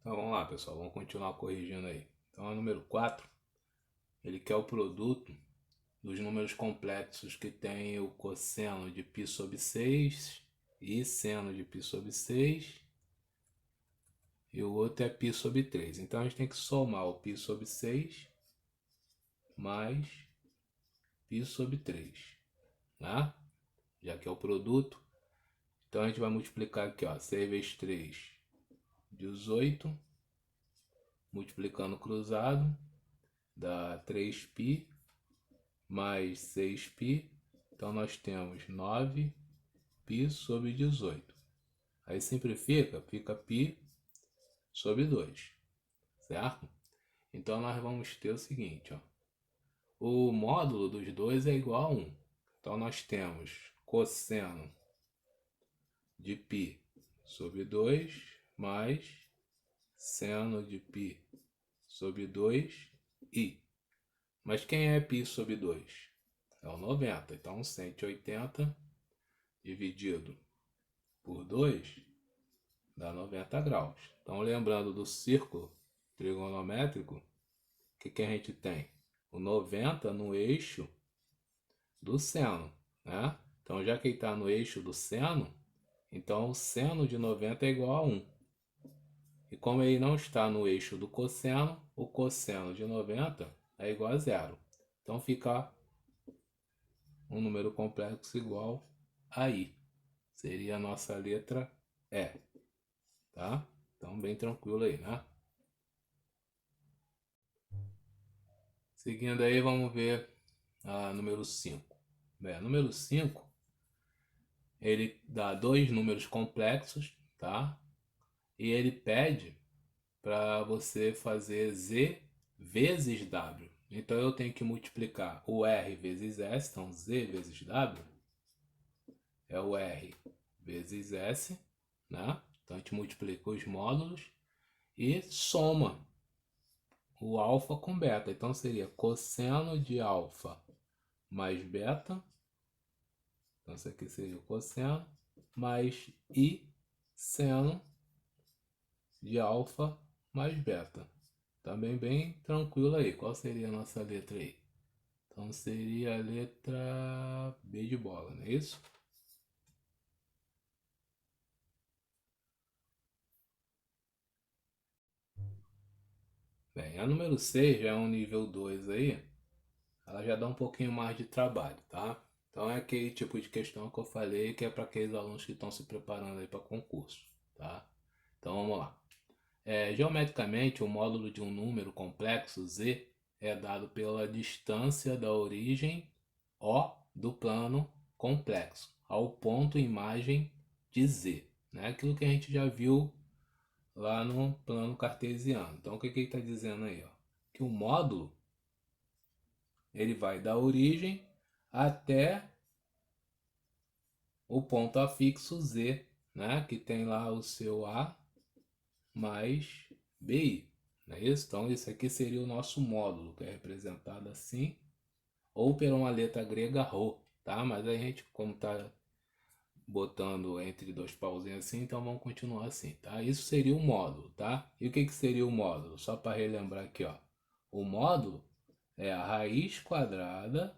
Então vamos lá, pessoal, vamos continuar corrigindo aí. Então o número 4, ele quer o produto dos números complexos que tem o cosseno de π sobre 6 e seno de π sobre 6, e o outro é π sobre 3. Então a gente tem que somar o π sobre 6 mais π sobre 3, né? Já que é o produto. Então a gente vai multiplicar aqui, ó, 6 vezes 3, 18, multiplicando cruzado, dá 3π mais 6π, então nós temos 9π sobre 18. Aí simplifica, fica π sobre 2, certo? Então nós vamos ter o seguinte, ó, o módulo dos dois é igual a 1. Então nós temos cosseno de π sobre 2 mais seno de π sobre 2i. Mas quem é π sobre 2? É o 90. Então 180 dividido por 2 dá 90 graus. Então lembrando do círculo trigonométrico, o que a gente tem? O 90 no eixo do seno, né? Então já que ele está no eixo do seno, então o seno de 90 é igual a 1. E como ele não está no eixo do cosseno, o cosseno de 90 é igual a 0. Então fica um número complexo igual a I. Seria a nossa letra E. Tá? Então bem tranquilo aí, né? Seguindo aí, vamos ver a número 5. Bem, número 5, ele dá dois números complexos, tá? E ele pede para você fazer Z vezes W. Então eu tenho que multiplicar o R vezes S, então Z vezes W é o R vezes S, né? Então a gente multiplica os módulos e soma o alfa com beta. Então seria cosseno de alfa mais beta. Então isso aqui seria o cosseno mais I seno de alfa mais beta. Também bem tranquilo aí. Qual seria a nossa letra aí? Então seria a letra B de bola, não é isso? Bem, a número 6 já é um nível 2 aí. Ela já dá um pouquinho mais de trabalho, tá? Então é aquele tipo de questão que eu falei que é para aqueles alunos que estão se preparando aí para concurso, tá? Então vamos lá. Geometricamente, o módulo de um número complexo Z é dado pela distância da origem O do plano complexo ao ponto imagem de Z, né? Aquilo que a gente já viu lá no plano cartesiano. Então o que ele está dizendo aí? Ó? Que o módulo ele vai da origem até o ponto afixo Z, né? Que tem lá o seu A mais BI. Não é isso? Então, isso aqui seria o nosso módulo, que é representado assim, ou por uma letra grega Rho, tá? Mas a gente, como tá botando entre dois pauzinhos assim, então vamos continuar assim, tá? Isso seria o módulo, tá? E o que seria o módulo? Só para relembrar aqui, ó. O módulo é a raiz quadrada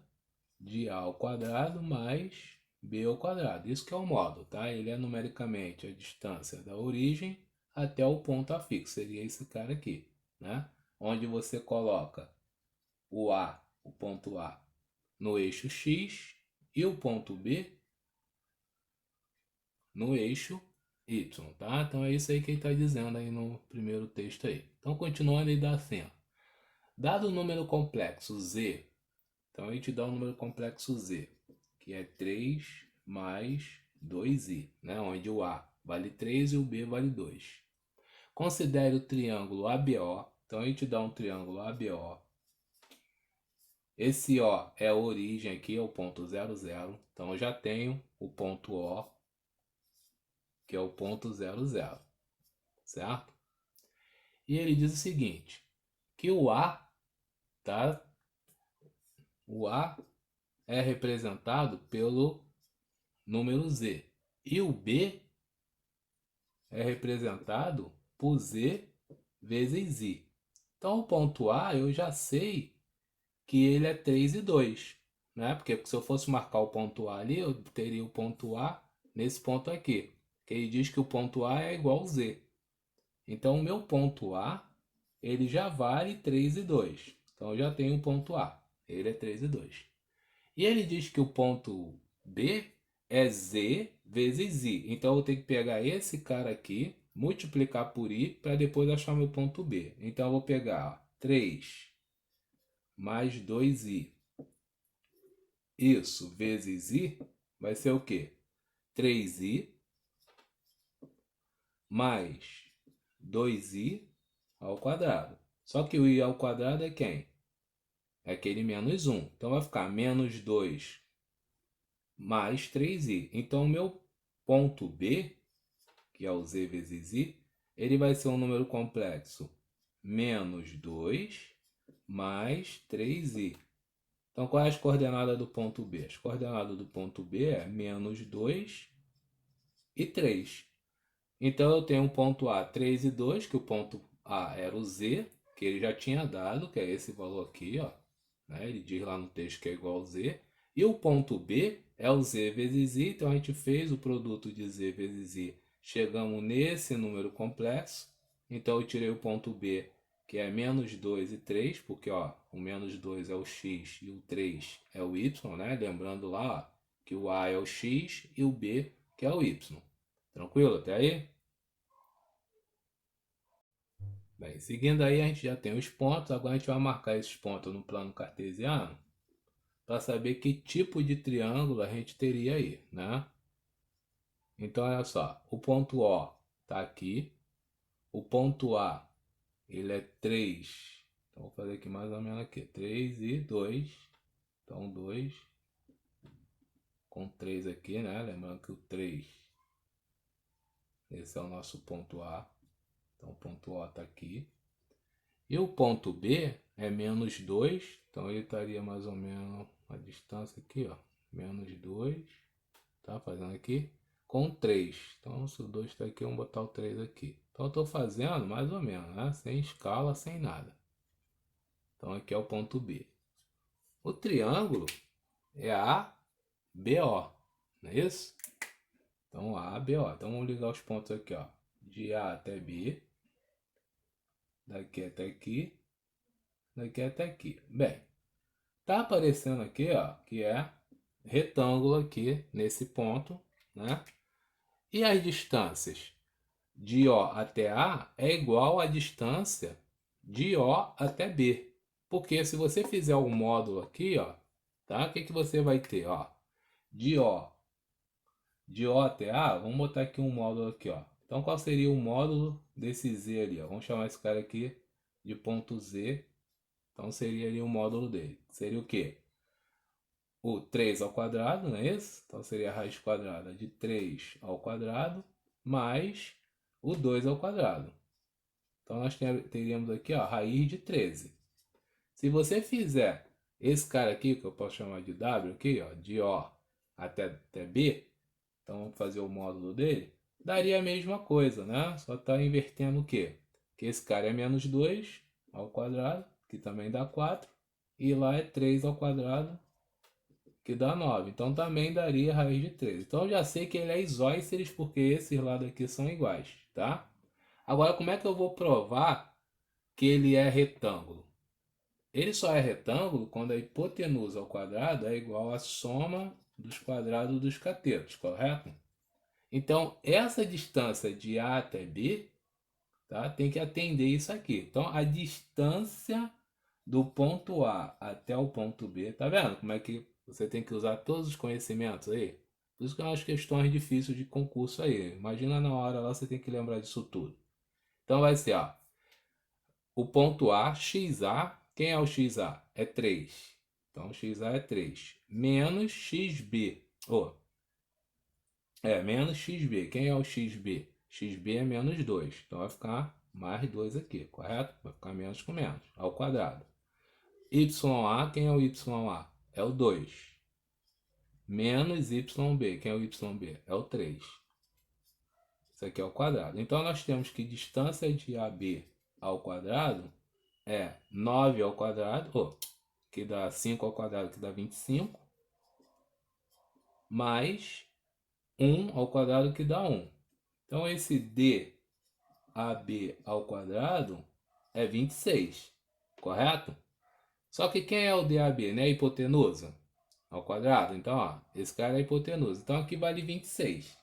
de A ao quadrado mais B ao quadrado. Isso que é o módulo, tá? Ele é numericamente a distância da origem até o ponto afixo. Seria esse cara aqui, né? Onde você coloca o A, o ponto A, no eixo X e o ponto B no eixo Y, tá? Então é isso aí que ele está dizendo aí no primeiro texto aí. Então continuando, ele dá assim, ó. Dado o número complexo Z, então a gente dá o número complexo Z, que é 3 mais 2i, né? Onde o A vale 3 e o B vale 2. Considere o triângulo ABO, então a gente dá um triângulo ABO. Esse O é a origem aqui, é o ponto 0, 0. Então eu já tenho o ponto O, que é o ponto 0, 0, certo? E ele diz o seguinte, que o A, tá? O A é representado pelo número Z. E o B é representado por Z vezes I. Então, o ponto A, eu já sei que ele é 3 e 2, né? Porque se eu fosse marcar o ponto A ali, eu teria o ponto A nesse ponto aqui, que ele diz que o ponto A é igual a Z. Então, o meu ponto A, ele já vale 3 e 2. Então, eu já tenho o ponto A, ele é 3 e 2. E ele diz que o ponto B é Z vezes I. Então, eu vou ter que pegar esse cara aqui, multiplicar por I, para depois achar meu ponto B. Então, eu vou pegar 3 mais 2I. Isso vezes I vai ser o quê? 3I mais 2I ao quadrado. Só que o I ao quadrado é quem? É aquele menos 1. Então vai ficar menos 2 mais 3I. Então o meu ponto B, que é o Z vezes I, ele vai ser um número complexo. Menos 2 mais 3I. Então, qual é as coordenadas do ponto B? As coordenadas do ponto B é menos 2 e 3. Então, eu tenho o ponto A 3 e 2, que o ponto A era o Z, que ele já tinha dado, que é esse valor aqui, ó. Né? Ele diz lá no texto que é igual a Z. E o ponto B é o Z vezes I, então a gente fez o produto de Z vezes I. Chegamos nesse número complexo. Então, eu tirei o ponto B, que é menos 2 e 3, porque ó, o menos 2 é o x e o 3 é o y, né? Lembrando lá ó, que o A é o x e o B que é o y. Tranquilo até aí? Bem, seguindo aí a gente já tem os pontos, agora a gente vai marcar esses pontos no plano cartesiano para saber que tipo de triângulo a gente teria aí, né? Então olha só, o ponto O está aqui, o ponto A ele é 3. Então, vou fazer aqui mais ou menos aqui. 3 e 2. Então, 2 com 3 aqui, né? Lembrando que o 3, esse é o nosso ponto A. Então, o ponto O está aqui. E o ponto B é menos 2. Então, ele estaria mais ou menos a distância aqui, ó. Menos 2. Tá? Fazendo aqui. Com 3. Então, se o 2 está aqui, vamos botar o 3 aqui. Então, eu estou fazendo mais ou menos, né? Sem escala, sem nada. Então, aqui é o ponto B. O triângulo é ABO, não é isso? Então, ABO. Então, vamos ligar os pontos aqui, ó. De A até B. Daqui até aqui. Daqui até aqui. Bem, tá aparecendo aqui, ó, que é retângulo aqui nesse ponto, né? E as distâncias de O até A é igual à distância de O até B. Porque se você fizer o módulo aqui, ó, tá? O que que você vai ter, ó? De O até A, vamos botar aqui um módulo aqui, ó. Então, qual seria o módulo desse Z ali, ó? Vamos chamar esse cara aqui de ponto Z. Então, seria ali o módulo dele. Seria o quê? O 3 ao quadrado, não é isso? Então, seria a raiz quadrada de 3 ao quadrado mais o 2 ao quadrado. Então, nós teríamos aqui, ó, a raiz de 13. Se você fizer esse cara aqui, que eu posso chamar de W aqui, ó, de O até B, então vamos fazer o módulo dele, daria a mesma coisa, né? Só está invertendo o quê? Que esse cara é menos 2 ao quadrado, que também dá 4, e lá é 3 ao quadrado, que dá 9. Então também daria a raiz de 13. Então eu já sei que ele é isósceles, porque esses lados aqui são iguais, tá? Agora, como é que eu vou provar que ele é retângulo? Ele só é retângulo quando a hipotenusa ao quadrado é igual à soma dos quadrados dos catetos, correto? Então, essa distância de A até B, tá, tem que atender isso aqui. Então, a distância do ponto A até o ponto B, tá vendo como é que você tem que usar todos os conhecimentos aí? Por isso que é umas questões difíceis de concurso aí. Imagina na hora lá você tem que lembrar disso tudo. Então, vai ser, ó, o ponto A, XA, quem é o XA? É 3. Então, XA é 3. Menos XB. Menos XB. Quem é o XB? XB é menos 2. Então, vai ficar mais 2 aqui, correto? Vai ficar menos com menos, ao quadrado. YA, quem é o YA? É o 2. Menos YB. Quem é o YB? É o 3. Isso aqui é o quadrado. Então, nós temos que distância de AB ao quadrado é 9 ao quadrado, que dá 5 ao quadrado, que dá 25, mais 1 ao quadrado, que dá 1. Então, esse DAB ao quadrado é 26, correto? Só que quem é o DAB, né? A hipotenusa ao quadrado. Então, ó, esse cara é a hipotenusa. Então, aqui vale 26.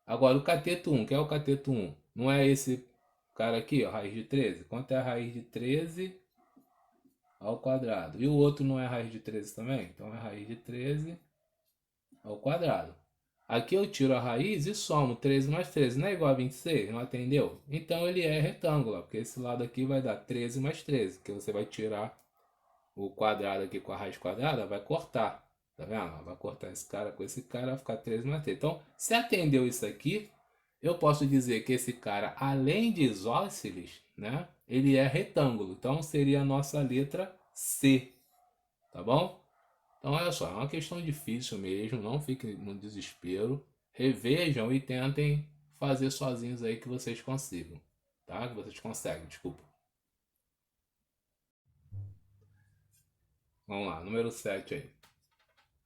Agora, o cateto 1, que é o cateto 1? Não é esse cara aqui, ó, raiz de 13? Quanto é a raiz de 13 ao quadrado? E o outro não é raiz de 13 também? Então, é raiz de 13 ao quadrado. Aqui eu tiro a raiz e somo 13 mais 13. Não é igual a 26? Não atendeu? Então, ele é retângulo, porque esse lado aqui vai dar 13 mais 13, que você vai tirar o quadrado aqui com a raiz quadrada, vai cortar. Tá vendo? Vai cortar esse cara com esse cara, vai ficar 13 mais 13. Então, se atendeu isso aqui, eu posso dizer que esse cara, além de isósceles, né, ele é retângulo. Então, seria a nossa letra C. Tá bom? Então, olha só, é uma questão difícil mesmo. Não fiquem no desespero. Revejam e tentem fazer sozinhos aí que vocês consigam. Tá? Que vocês conseguem, desculpa. Vamos lá, número 7 aí.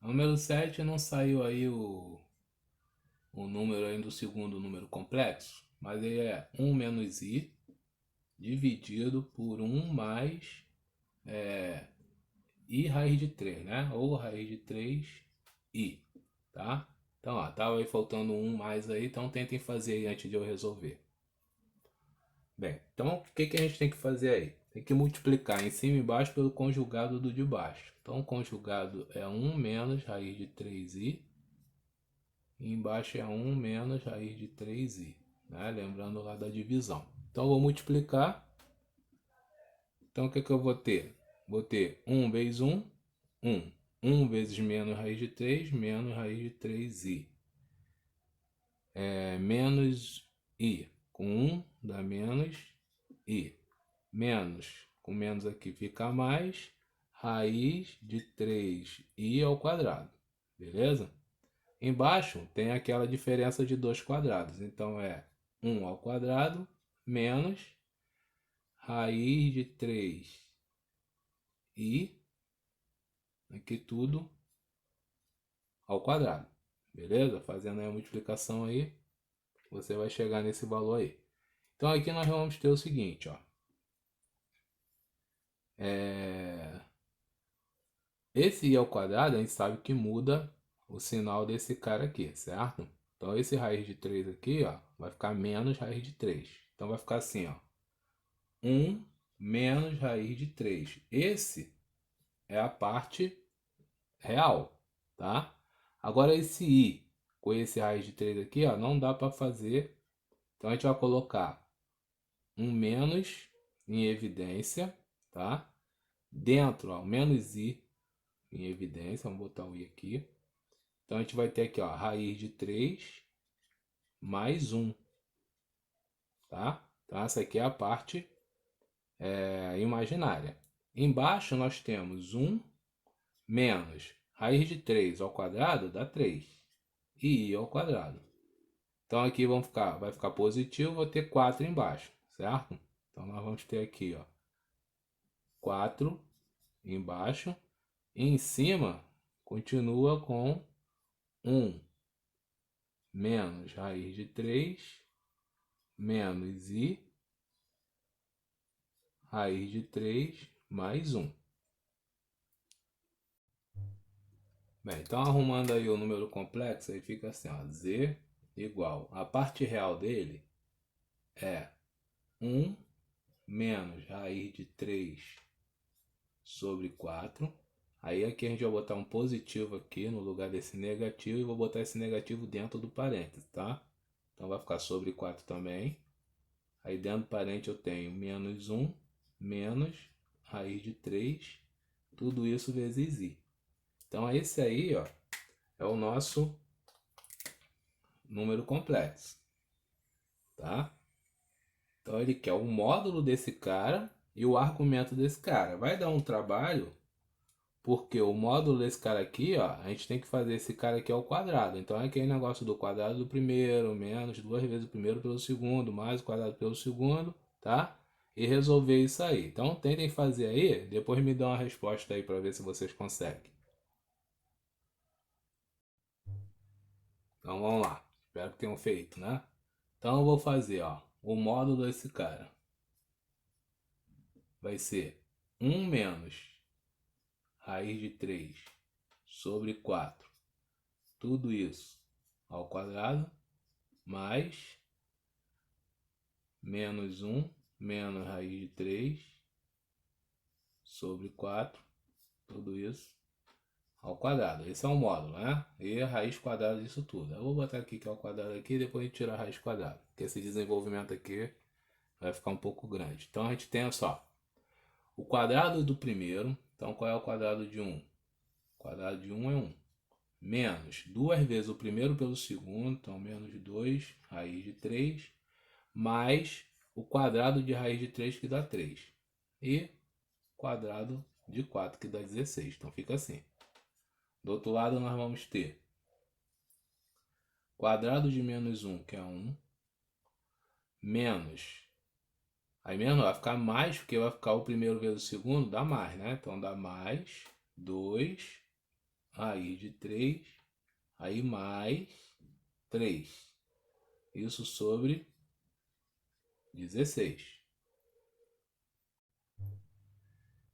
O número 7 não saiu aí o número aí do segundo número complexo, mas ele é 1 menos i dividido por 1 mais i raiz de 3, né? Ou raiz de 3i, tá? Então, ó, tava aí faltando um mais aí, então tentem fazer aí antes de eu resolver. Bem, então o que a gente tem que fazer aí? Tem que multiplicar em cima e embaixo pelo conjugado do de baixo. Então, o conjugado é 1 menos raiz de 3i. E embaixo é 1 menos raiz de 3i, né? Lembrando lá da divisão. Então, eu vou multiplicar. Então, o que eu vou ter? Vou ter 1 vezes 1, 1. 1 vezes menos raiz de 3, menos raiz de 3i. Menos i. Com 1 dá menos i. Menos, com menos aqui fica mais, raiz de 3i ao quadrado. Beleza? Embaixo tem aquela diferença de dois quadrados. Então, é 1 ao quadrado menos raiz de 3i, aqui tudo ao quadrado. Beleza? Fazendo aí a multiplicação aí, você vai chegar nesse valor aí. Então, aqui nós vamos ter o seguinte, ó. Esse i ao quadrado, a gente sabe que muda o sinal desse cara aqui, certo? Então, esse raiz de 3 aqui, ó, vai ficar menos raiz de 3. Então, vai ficar assim, ó. 1 menos raiz de 3. Esse é a parte real, tá? Agora, esse i com esse raiz de 3 aqui, ó, não dá para fazer. Então, a gente vai colocar um menos em evidência, tá? Dentro, ó, menos i em evidência. Vamos botar o i aqui. Então, a gente vai ter aqui, ó, raiz de 3 mais 1, tá? Então, essa aqui é a parte imaginária. Embaixo, nós temos 1 menos raiz de 3 ao quadrado dá 3. E i ao quadrado. Então, aqui vai ficar positivo, vou ter 4 embaixo, certo? Então, nós vamos ter aqui, ó, 4 embaixo. E em cima, continua com 1 menos raiz de 3 menos i raiz de 3 mais 1. Bem, então arrumando aí o número complexo, aí fica assim, ó, z igual, a parte real dele é 1 menos raiz de 3 sobre 4. Aí aqui a gente vai botar um positivo aqui no lugar desse negativo e vou botar esse negativo dentro do parênteses, tá? Então vai ficar sobre 4 também. Aí dentro do parênteses eu tenho menos 1 menos raiz de 3, tudo isso vezes i. Então esse aí, ó, é o nosso número complexo, tá? Então ele quer o módulo desse cara e o argumento desse cara. Vai dar um trabalho, porque o módulo desse cara aqui, ó, a gente tem que fazer esse cara aqui ao quadrado. Então é aquele negócio do quadrado do primeiro, menos 2 vezes o primeiro pelo segundo, mais o quadrado pelo segundo, tá? E resolver isso aí. Então tentem fazer aí, depois me dão uma resposta aí para ver se vocês conseguem. Então vamos lá. Espero que tenham feito, né? Então eu vou fazer, ó, o módulo desse cara. Vai ser 1 menos raiz de 3 sobre 4. Tudo isso ao quadrado, mais menos 1 menos raiz de 3 sobre 4. Tudo isso ao quadrado. Esse é um módulo, né? E a raiz quadrada disso tudo. Eu vou botar aqui que é o quadrado aqui e depois a gente tira a raiz quadrada. Porque esse desenvolvimento aqui vai ficar um pouco grande. Então a gente tem só o quadrado do primeiro. Então qual é o quadrado de 1? O quadrado de 1 é 1. Menos duas vezes o primeiro pelo segundo. Então menos 2 raiz de 3. Mais o quadrado de raiz de 3 que dá 3. E quadrado de 4 que dá 16. Então fica assim. Do outro lado nós vamos ter quadrado de menos 1, que é 1, menos, aí menos vai ficar mais, porque vai ficar o primeiro vezes o segundo, dá mais, né? Então dá mais 2 raiz de 3, aí mais 3. Isso sobre 16.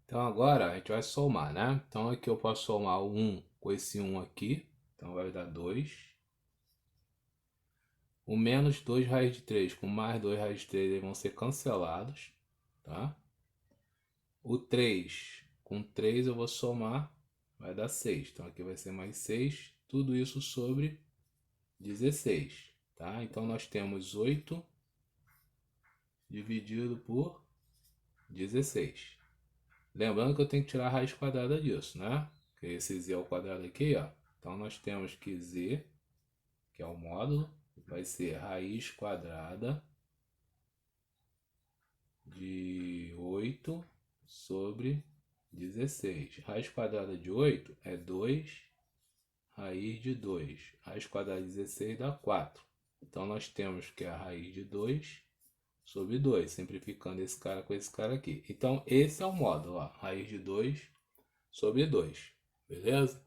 Então agora a gente vai somar, né? Então aqui eu posso somar o 1 com esse 1 aqui, então vai dar 2. O menos 2 raiz de 3 com mais 2 raiz de 3 eles vão ser cancelados, tá? O 3 com 3 eu vou somar, vai dar 6. Então aqui vai ser mais 6, tudo isso sobre 16, tá? Então nós temos 8 dividido por 16. Lembrando que eu tenho que tirar a raiz quadrada disso, né? Que esse z ao quadrado aqui, ó. Então nós temos que z, que é o módulo, vai ser raiz quadrada de 8 sobre 16. Raiz quadrada de 8 é 2 raiz de 2. Raiz quadrada de 16 dá 4. Então nós temos que a raiz de 2 sobre 2, simplificando esse cara com esse cara aqui. Então esse é o módulo, ó, raiz de 2 sobre 2. Beleza?